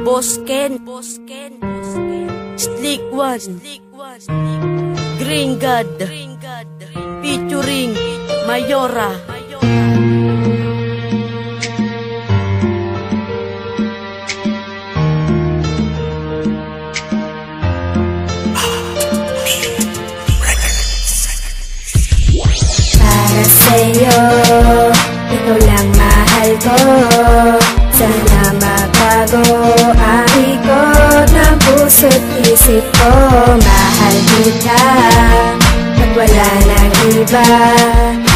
Bosken, Slick One, Green God, featuring Mayora. Para sa'yo, ikaw lang mahal ko. Sana magbago ang ikot ng puso't isip ko. Mahal kita at wala nang iba.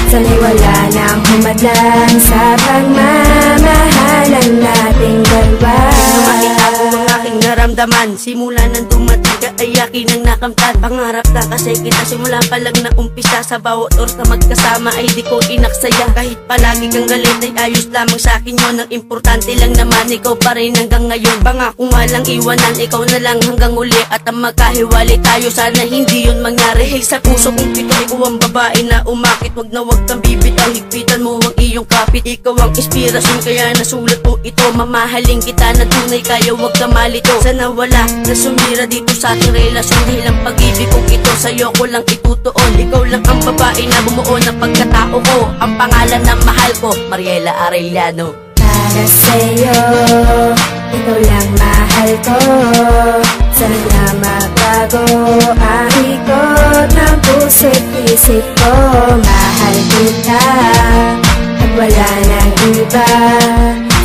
Sana'y wala nang humadlang sa pagmamahalan nating dalawa. Makita ko ang aking naramdaman, simula nang dumating ka ay akin ang nakamtan. Pangarap na kasi kita simula pa lang na umpisa. Sa bawat oras na magkasama ay di ko inaksaya. Kahit palagi kang galit ay ayos lamang sa akin yun. Ang importante lang naman ikaw pa rin hanggang ngayon. Pangako nga lang iwanan, ikaw na lang hanggang uli. At ang magkahiwalay tayo, sana hindi yun mangyari. Hey, sa puso kong pito, ikaw ang babae na umakit. Wag na wag kang bibitaw, higpitan mo ang iyong kapit. Ikaw ang inspirasyon kaya nasulat ko ito. Mamahalin kita na tunay kaya wag ka malito. Sana wala na sumira dito sa ating relasyon. Dahil ang pag-ibig kong ito sa'yo ko lang itutuon. Ikaw lang ang babae na bumuo ng pagkatao ko. Ang pangalan ng mahal ko, Mariela Arellano. Para sa'yo, ikaw lang mahal ko. Sana magbago ang ikot ng puso't isip ko. Mahal kita at wala nang iba.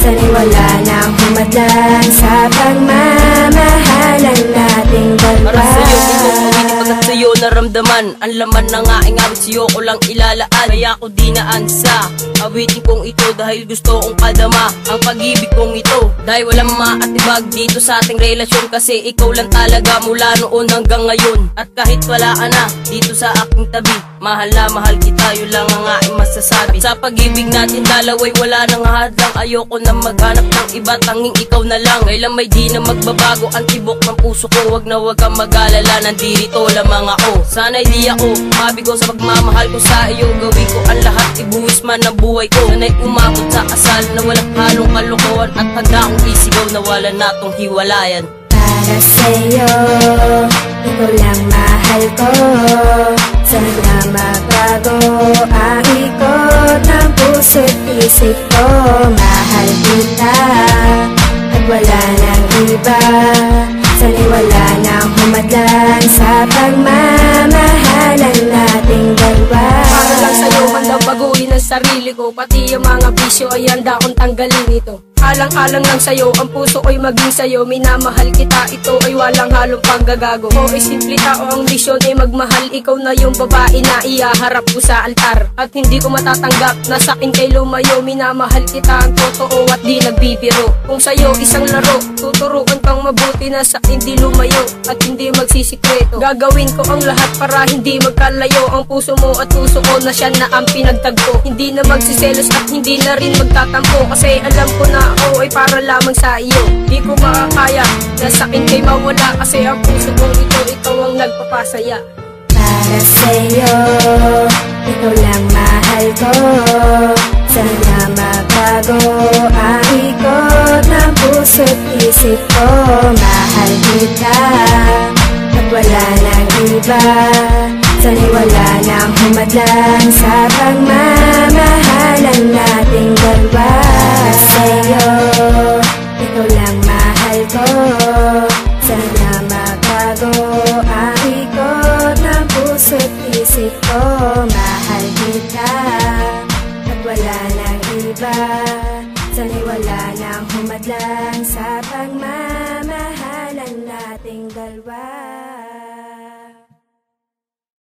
Sana'y wala nang humadlang sa pagmamahalan nating dalawa. Para sa'yo, ikaw mawinig pagkat sa'yo naramdaman. Ang laman ng aking awit sa'yo ko lang ilalaan. Kaya ko dinaan sa awitin kong ito dahil gusto kong padama ang pag-ibig kong ito. Dahil walang maatibag dito sa ating relasyon, kasi ikaw lang talaga mula noon hanggang ngayon. At kahit wala ka na dito sa aking tabi, mahal na mahal kita, yun lang ang aking masasabi. At sa pag-ibig natin dalaway wala nang hadlang. Ayoko na maghanap ng iba, tanging ikaw na lang. Kailan may di na magbabago ang tibok ng puso ko. Wag na wag kang mag-alala, nandirito lamang ako. Sana'y di ako mabigo sa pagmamahal ko sa iyo. Gawin ko ang lahat, ibuwis man ang buhay ko. Sana'y umabot sa kasal na walang halong kalokohan. At handa akong isigaw na wala na tong hiwalayan. Para sa'yo, ikaw lang mahal ko. Sana magbago ang ikot ng puso't isip ko. Mahal kita at wala nang iba. Sana'y wala nang humadlang sa pagmamahalan nating dalawa. Para lang sa'yo man daw baguhin ang sarili ko. Pati yung mga bisyo ay handa kong tanggalin ito. Alang-alang lang sa'yo, ang puso ko'y maging sa'yo. Minamahal kita, ito ay walang halong paggagago. O ay simple tao ang misyon ay magmahal. Ikaw na yung babae na ihaharap ko sa altar. At hindi ko matatanggap na sa'kin kay lumayo. Minamahal kita ang totoo at di nagbibiro. Kung sa'yo isang laro, tuturuan kang mabuti na sa hindi lumayo at hindi magsisikreto. Gagawin ko ang lahat para hindi magkalayo. Ang puso mo at puso ko na siya na ang pinagtagpo. Hindi na magsiselos at hindi na rin magtatampo. Kasi alam ko na ako ay para lamang sa iyo. Di ko makakaya na sa'kin kay mawala. Kasi ang puso kong ito, ikaw ang nagpapasaya. Para sa'yo, ikaw lang mahal ko. Sana magbago ang ikot ng puso't isip ko. Mahal kita at wala nang iba. Sana'y wala nang humadlang sa pagmamahalan nating dalawa. Para sa'yo, ikaw lang mahal ko. Sana magbago ang ikot ng puso't isip ko. Mahal kita at wala nang iba. Sana'y wala nang humadlang sa pagmamahalan